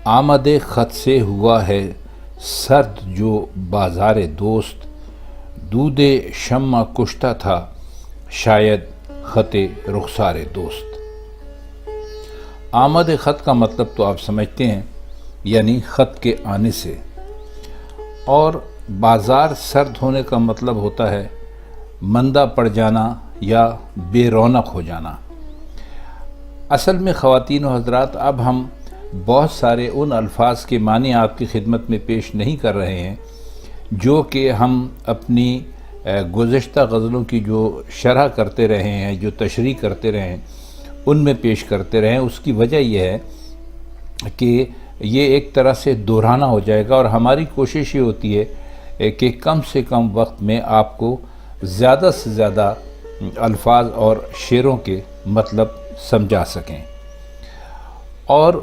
آمد خط سے ہوا ہے سرد جو بازار دوست، دود شمع کشتہ تھا شاید خط رخسار دوست۔ آمد خط کا مطلب تو آپ سمجھتے ہیں، یعنی خط کے آنے سے، اور بازار سرد ہونے کا مطلب ہوتا ہے مندہ پڑ جانا یا بے رونق ہو جانا۔ اصل میں خواتین و حضرات، اب ہم بہت سارے ان الفاظ کے معنی آپ کی خدمت میں پیش نہیں کر رہے ہیں جو کہ ہم اپنی گزشتہ غزلوں کی جو شرح کرتے رہے ہیں، جو تشریح کرتے رہے ہیں، ان میں پیش کرتے رہے ہیں۔ اس کی وجہ یہ ہے کہ یہ ایک طرح سے دہرانا ہو جائے گا، اور ہماری کوشش یہ ہوتی ہے کہ کم سے کم وقت میں آپ کو زیادہ سے زیادہ الفاظ اور شعروں کے مطلب سمجھا سکیں۔ اور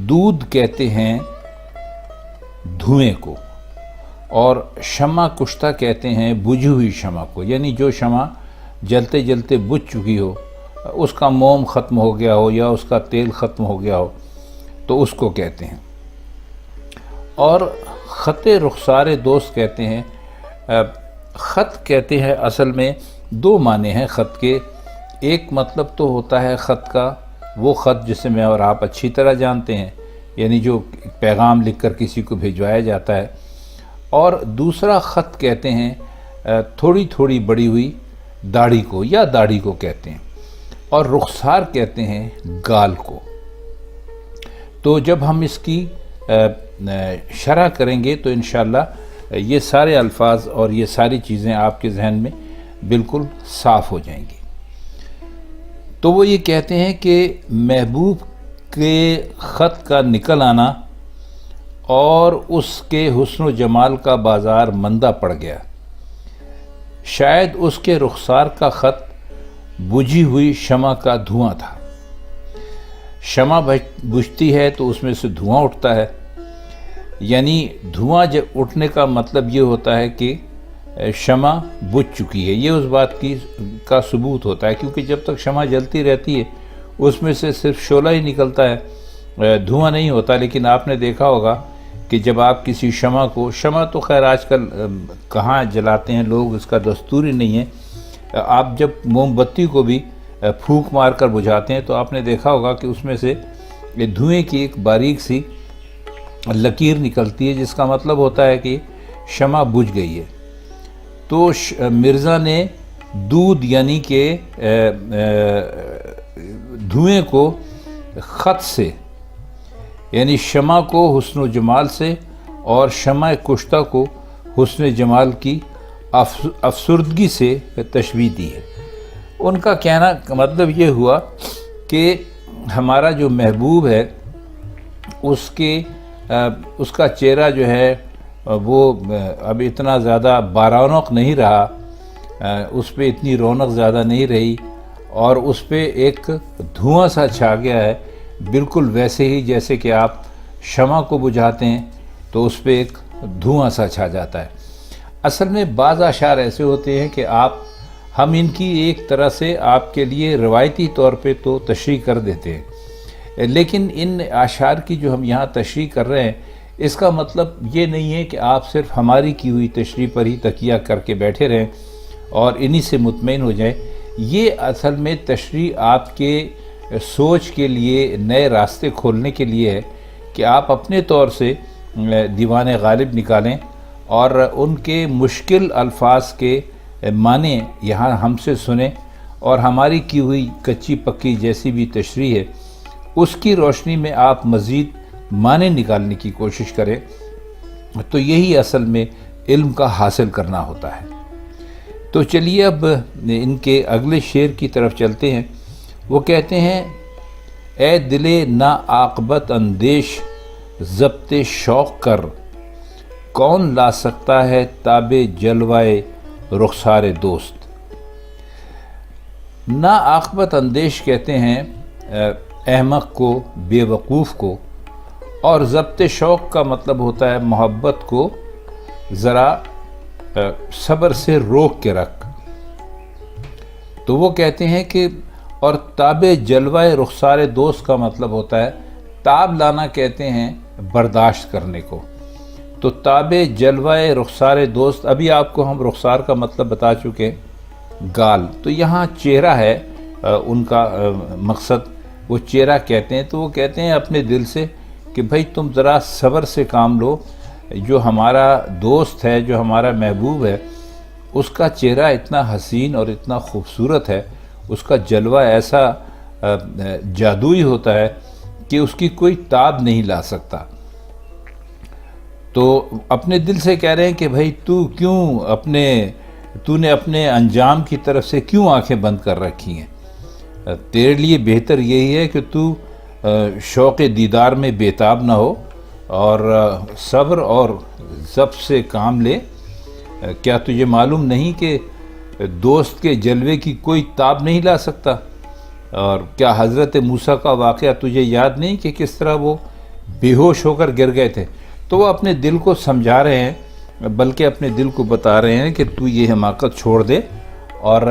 دودھ کہتے ہیں دھوئیں کو، اور شمع کشتہ کہتے ہیں بجھی ہوئی شمع کو، یعنی جو شمع جلتے جلتے بجھ چکی ہو، اس کا موم ختم ہو گیا ہو یا اس کا تیل ختم ہو گیا ہو، تو اس کو کہتے ہیں۔ اور خط رخسار دوست کہتے ہیں۔ خط کہتے ہیں اصل میں دو معنی ہیں خط کے۔ ایک مطلب تو ہوتا ہے خط کا وہ خط جسے میں اور آپ اچھی طرح جانتے ہیں، یعنی جو پیغام لکھ کر کسی کو بھیجوایا جاتا ہے، اور دوسرا خط کہتے ہیں تھوڑی تھوڑی بڑی ہوئی داڑھی کو، یا داڑھی کو کہتے ہیں، اور رخسار کہتے ہیں گال کو۔ تو جب ہم اس کی شرح کریں گے تو انشاءاللہ یہ سارے الفاظ اور یہ ساری چیزیں آپ کے ذہن میں بالکل صاف ہو جائیں گی۔ تو وہ یہ کہتے ہیں کہ محبوب کے خط کا نکل آنا اور اس کے حسن و جمال کا بازار مندہ پڑ گیا، شاید اس کے رخسار کا خط بجھی ہوئی شمع کا دھواں تھا۔ شمع بجھتی ہے تو اس میں سے دھواں اٹھتا ہے، یعنی دھواں جب اٹھنے کا مطلب یہ ہوتا ہے کہ شمع بجھ چکی ہے۔ یہ اس بات کا ثبوت ہوتا ہے، کیونکہ جب تک شمع جلتی رہتی ہے اس میں سے صرف شعلہ ہی نکلتا ہے، دھواں نہیں ہوتا۔ لیکن آپ نے دیکھا ہوگا کہ جب آپ کسی شمع تو خیر آج کل کہاں جلاتے ہیں لوگ، اس کا دستور ہی نہیں ہے۔ آپ جب موم بتی کو بھی پھونک مار کر بجھاتے ہیں تو آپ نے دیکھا ہوگا کہ اس میں سے دھوئیں کی ایک باریک سی لکیر نکلتی ہے، جس کا مطلب ہوتا ہے کہ شمع بجھ گئی ہے۔ تو مرزا نے دودھ یعنی کہ دھوئیں کو خط سے، یعنی شمع کو حسن و جمال سے اور شمع کشتہ کو حسن جمال کی افسردگی سے تشبیہ دی ہے۔ ان کا کہنا مطلب یہ ہوا کہ ہمارا جو محبوب ہے اس کا چہرہ جو ہے وہ اب اتنا زیادہ بارونق نہیں رہا، اس پہ اتنی رونق زیادہ نہیں رہی، اور اس پہ ایک دھواں سا چھا گیا ہے، بالکل ویسے ہی جیسے کہ آپ شمع کو بجھاتے ہیں تو اس پہ ایک دھواں سا چھا جاتا ہے۔ اصل میں بعض اشعار ایسے ہوتے ہیں کہ ہم ان کی ایک طرح سے آپ کے لیے روایتی طور پہ تو تشریح کر دیتے ہیں، لیکن ان اشعار کی جو ہم یہاں تشریح کر رہے ہیں، اس کا مطلب یہ نہیں ہے کہ آپ صرف ہماری کی ہوئی تشریح پر ہی تکیہ کر کے بیٹھے رہیں اور انہی سے مطمئن ہو جائیں۔ یہ اصل میں تشریح آپ کے سوچ کے لیے نئے راستے کھولنے کے لیے ہے کہ آپ اپنے طور سے دیوان غالب نکالیں اور ان کے مشکل الفاظ کے معنی یہاں ہم سے سنیں، اور ہماری کی ہوئی کچی پکی جیسی بھی تشریح ہے اس کی روشنی میں آپ مزید معنی نکالنے کی کوشش کریں۔ تو یہی اصل میں علم کا حاصل کرنا ہوتا ہے۔ تو چلیے اب ان کے اگلے شعر کی طرف چلتے ہیں۔ وہ کہتے ہیں، اے دل نا عاقبت اندیش ضبط شوق کر، کون لا سکتا ہے تاب جلوائے رخسار دوست۔ نا عاقبت اندیش کہتے ہیں احمق کو، بے وقوف کو، اور ضبط شوق کا مطلب ہوتا ہے محبت کو ذرا صبر سے روک کے رکھ۔ تو وہ کہتے ہیں کہ اور تاب جلوہ رخسار دوست کا مطلب ہوتا ہے تاب لانا کہتے ہیں برداشت کرنے کو۔ تو تاب جلوہ رخسار دوست، ابھی آپ کو ہم رخسار کا مطلب بتا چکے ہیں، گال، تو یہاں چہرہ ہے ان کا مقصد، وہ چہرہ کہتے ہیں۔ تو وہ کہتے ہیں اپنے دل سے کہ بھائی تم ذرا صبر سے کام لو، جو ہمارا دوست ہے، جو ہمارا محبوب ہے، اس کا چہرہ اتنا حسین اور اتنا خوبصورت ہے، اس کا جلوہ ایسا جادوئی ہوتا ہے کہ اس کی کوئی تاب نہیں لا سکتا۔ تو اپنے دل سے کہہ رہے ہیں کہ بھائی تو نے اپنے انجام کی طرف سے کیوں آنکھیں بند کر رکھی ہیں؟ تیرے لیے بہتر یہی ہے کہ تو شوق دیدار میں بےتاب نہ ہو اور صبر اور ضبط سے کام لے۔ کیا تجھے معلوم نہیں کہ دوست کے جلوے کی کوئی تاب نہیں لا سکتا؟ اور کیا حضرت موسیٰ کا واقعہ تجھے یاد نہیں کہ کس طرح وہ بے ہوش ہو کر گر گئے تھے؟ تو وہ اپنے دل کو سمجھا رہے ہیں، بلکہ اپنے دل کو بتا رہے ہیں کہ تو یہ حماقت چھوڑ دے، اور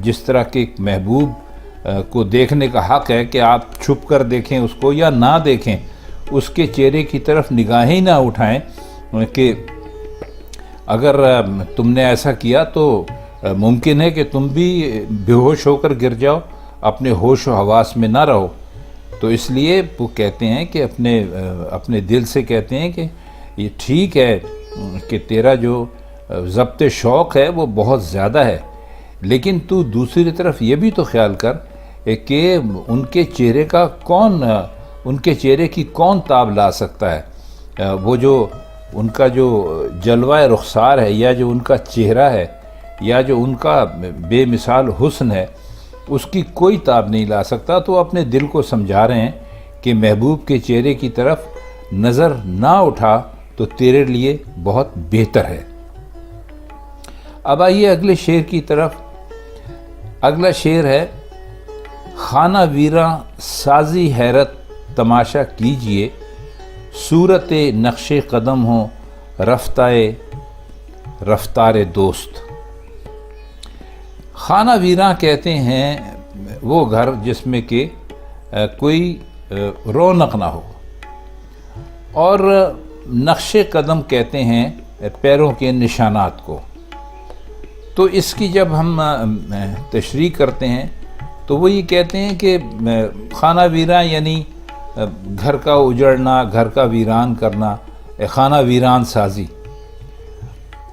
جس طرح کے ایک محبوب کو دیکھنے کا حق ہے کہ آپ چھپ کر دیکھیں اس کو یا نہ دیکھیں، اس کے چہرے کی طرف نگاہیں ہی نہ اٹھائیں، کہ اگر تم نے ایسا کیا تو ممکن ہے کہ تم بھی بے ہوش ہو کر گر جاؤ، اپنے ہوش و حواس میں نہ رہو۔ تو اس لیے وہ کہتے ہیں کہ اپنے دل سے کہتے ہیں کہ یہ ٹھیک ہے کہ تیرا جو ضبط شوق ہے وہ بہت زیادہ ہے، لیکن تو دوسری طرف یہ بھی تو خیال کر کہ ان کے چہرے کی کون تاب لا سکتا ہے؟ وہ جو ان کا جو جلوہ رخسار ہے، یا جو ان کا چہرہ ہے، یا جو ان کا بے مثال حسن ہے، اس کی کوئی تاب نہیں لا سکتا۔ تو اپنے دل کو سمجھا رہے ہیں کہ محبوب کے چہرے کی طرف نظر نہ اٹھا تو تیرے لیے بہت بہتر ہے۔ اب آئیے اگلے شعر کی طرف۔ اگلا شعر ہے: خانہ ویراں سازی حیرت تماشا کیجئے، صورت نقش قدم ہو رفتار دوست۔ خانہ ویراں کہتے ہیں وہ گھر جس میں کہ کوئی رونق نہ ہو، اور نقش قدم کہتے ہیں پیروں کے نشانات کو۔ تو اس کی جب ہم تشریح کرتے ہیں تو وہ یہ کہتے ہیں کہ خانہ ویراں یعنی گھر کا اجڑنا، گھر کا ویران کرنا، خانہ ویران سازی۔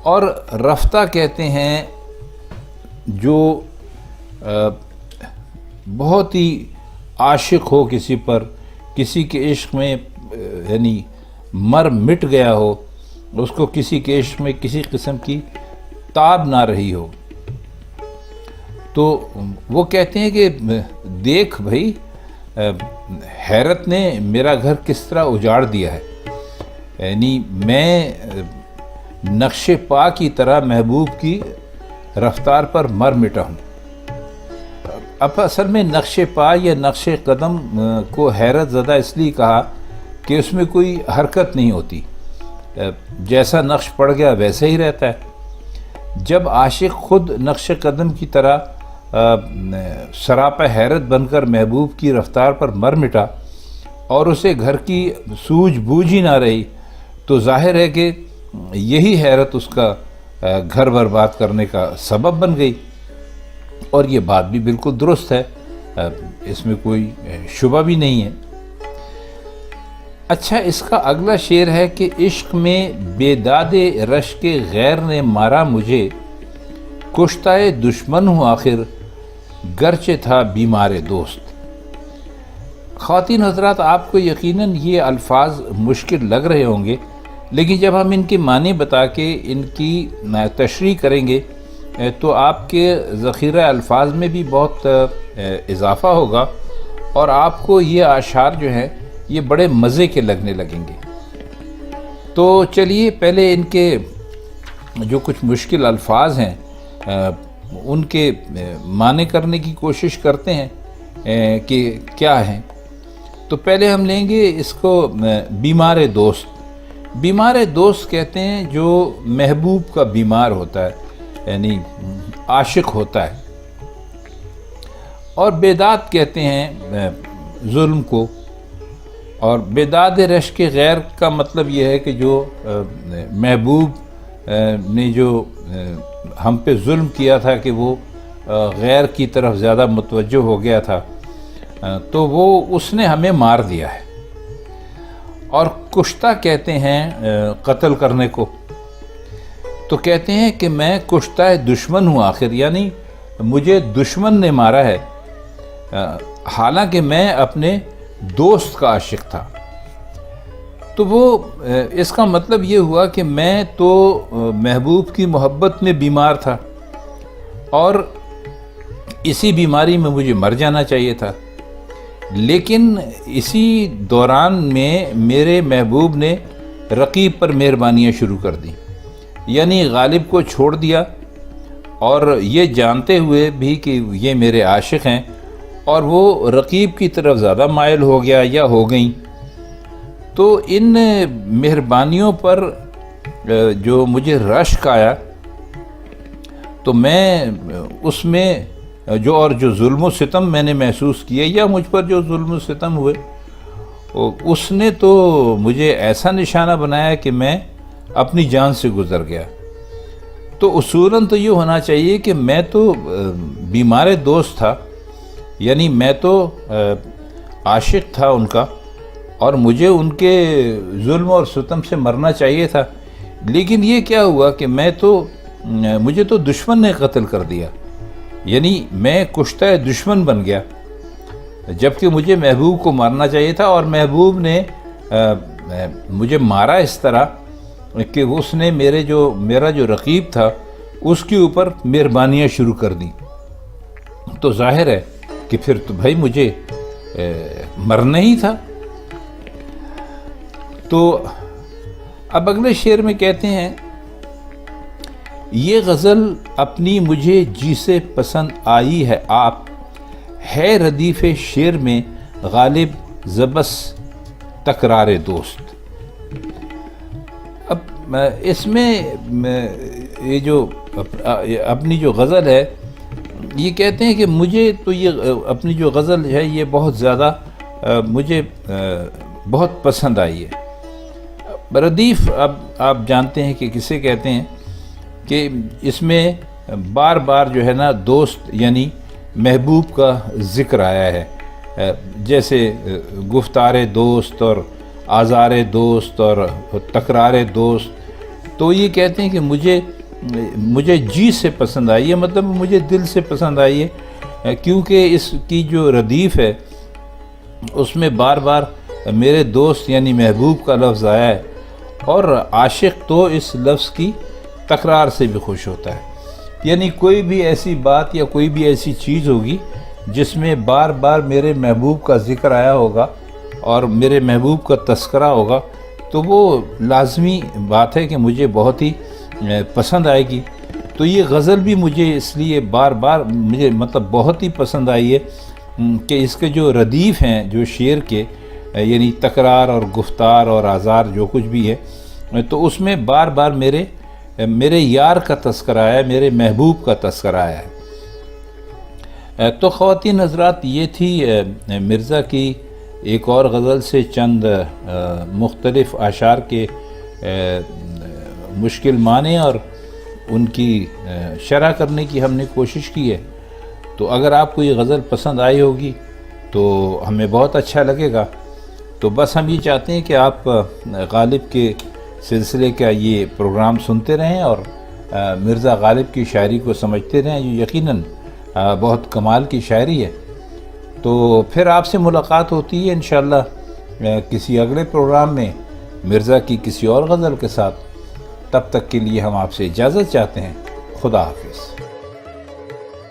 اور رفتہ کہتے ہیں جو بہت ہی عاشق ہو کسی پر، کسی کے عشق میں یعنی مر مٹ گیا ہو، اس کو کسی کے عشق میں کسی قسم کی تاب نہ رہی ہو، تو وہ کہتے ہیں کہ دیکھ بھائی حیرت نے میرا گھر کس طرح اجاڑ دیا ہے، یعنی میں نقش پا کی طرح محبوب کی رفتار پر مر مٹا ہوں۔ اب اصل میں نقش پا یا نقش قدم کو حیرت زدہ اس لیے کہا کہ اس میں کوئی حرکت نہیں ہوتی، جیسا نقش پڑ گیا ویسے ہی رہتا ہے۔ جب عاشق خود نقش قدم کی طرح سراپا حیرت بن کر محبوب کی رفتار پر مر مٹا اور اسے گھر کی سوجھ بوجھ ہی نہ رہی، تو ظاہر ہے کہ یہی حیرت اس کا گھر برباد کرنے کا سبب بن گئی، اور یہ بات بھی بالکل درست ہے، اس میں کوئی شبہ بھی نہیں ہے۔ اچھا، اس کا اگلا شعر ہے کہ عشق میں بیداد رشک غیر نے مارا مجھے، کشتہ دشمن ہوں آخر گرچہ تھا بیمار دوست۔ خواتین حضرات، آپ کو یقیناً یہ الفاظ مشکل لگ رہے ہوں گے، لیکن جب ہم ان کے معنی بتا کے ان کی تشریح کریں گے تو آپ کے ذخیرہ الفاظ میں بھی بہت اضافہ ہوگا، اور آپ کو یہ اشعار جو ہیں یہ بڑے مزے کے لگنے لگیں گے۔ تو چلیے پہلے ان کے جو کچھ مشکل الفاظ ہیں ان کے معنی کرنے کی کوشش کرتے ہیں کہ کیا ہیں۔ تو پہلے ہم لیں گے اس کو بیمار دوست۔ بیمار دوست کہتے ہیں جو محبوب کا بیمار ہوتا ہے، یعنی عاشق ہوتا ہے، اور بیداد کہتے ہیں ظلم کو، اور بیداد رشک غیر کا مطلب یہ ہے کہ جو محبوب نے جو ہم پہ ظلم کیا تھا کہ وہ غیر کی طرف زیادہ متوجہ ہو گیا تھا، تو وہ اس نے ہمیں مار دیا ہے۔ اور کشتہ کہتے ہیں قتل کرنے کو، تو کہتے ہیں کہ میں کشتہ دشمن ہوں آخر، یعنی مجھے دشمن نے مارا ہے، حالانکہ میں اپنے دوست کا عاشق تھا۔ تو وہ اس کا مطلب یہ ہوا کہ میں تو محبوب کی محبت میں بیمار تھا اور اسی بیماری میں مجھے مر جانا چاہیے تھا، لیکن اسی دوران میں میرے محبوب نے رقیب پر مہربانیاں شروع کر دیں، یعنی غالب کو چھوڑ دیا، اور یہ جانتے ہوئے بھی کہ یہ میرے عاشق ہیں، اور وہ رقیب کی طرف زیادہ مائل ہو گیا یا ہو گئیں۔ تو ان مہربانیوں پر جو مجھے رشک آیا، تو میں اس میں جو ظلم و ستم میں نے محسوس کیے یا مجھ پر جو ظلم و ستم ہوئے، اس نے تو مجھے ایسا نشانہ بنایا کہ میں اپنی جان سے گزر گیا۔ تو اصولاً تو یہ ہونا چاہیے کہ میں تو بیمار دوست تھا، یعنی میں تو عاشق تھا ان کا، اور مجھے ان کے ظلم اور ستم سے مرنا چاہیے تھا، لیکن یہ کیا ہوا کہ مجھے تو دشمن نے قتل کر دیا، یعنی میں کشتہ دشمن بن گیا، جبکہ مجھے محبوب کو مارنا چاہیے تھا، اور محبوب نے مجھے مارا اس طرح کہ اس نے میرا جو رقیب تھا اس کے اوپر مہربانیاں شروع کر دیں۔ تو ظاہر ہے کہ پھر تو بھائی مجھے مرنا ہی تھا۔ تو اب اگلے شعر میں کہتے ہیں، یہ غزل اپنی مجھے جی سے پسند آئی ہے آپ، ہے ردیف شعر میں غالب زبس تکرار دوست۔ اب اس میں یہ جو اپنی جو غزل ہے، یہ کہتے ہیں کہ مجھے تو یہ اپنی جو غزل ہے یہ بہت زیادہ مجھے بہت پسند آئی ہے۔ ردیف اب آپ جانتے ہیں کہ کسے کہتے ہیں، کہ اس میں بار بار جو ہے نا دوست یعنی محبوب کا ذکر آیا ہے، جیسے گفتار دوست اور آزار دوست اور تکرار دوست۔ تو یہ کہتے ہیں کہ مجھے جی سے پسند آئی ہے، مطلب مجھے دل سے پسند آئی ہے، کیونکہ اس کی جو ردیف ہے اس میں بار بار میرے دوست یعنی محبوب کا لفظ آیا ہے، اور عاشق تو اس لفظ کی تکرار سے بھی خوش ہوتا ہے، یعنی کوئی بھی ایسی بات یا کوئی بھی ایسی چیز ہوگی جس میں بار بار میرے محبوب کا ذکر آیا ہوگا اور میرے محبوب کا تذکرہ ہوگا، تو وہ لازمی بات ہے کہ مجھے بہت ہی پسند آئے گی۔ تو یہ غزل بھی مجھے اس لیے بار بار مجھے بہت ہی پسند آئی ہے کہ اس کے جو ردیف ہیں جو شعر کے، یعنی تکرار اور گفتار اور آزار جو کچھ بھی ہے، تو اس میں بار بار میرے یار کا تذکرہ آیا ہے، میرے محبوب کا تذکرہ آیا ہے۔ تو خواتین حضرات، یہ تھی مرزا کی ایک اور غزل سے چند مختلف اشعار کے مشکل معنی اور ان کی شرح کرنے کی ہم نے کوشش کی ہے۔ تو اگر آپ کو یہ غزل پسند آئی ہوگی تو ہمیں بہت اچھا لگے گا۔ تو بس ہم یہ چاہتے ہیں کہ آپ غالب کے سلسلے کا یہ پروگرام سنتے رہیں اور مرزا غالب کی شاعری کو سمجھتے رہیں، جو یقیناً بہت کمال کی شاعری ہے۔ تو پھر آپ سے ملاقات ہوتی ہے انشاءاللہ کسی اگلے پروگرام میں مرزا کی کسی اور غزل کے ساتھ۔ تب تک کے لیے ہم آپ سے اجازت چاہتے ہیں۔ خدا حافظ۔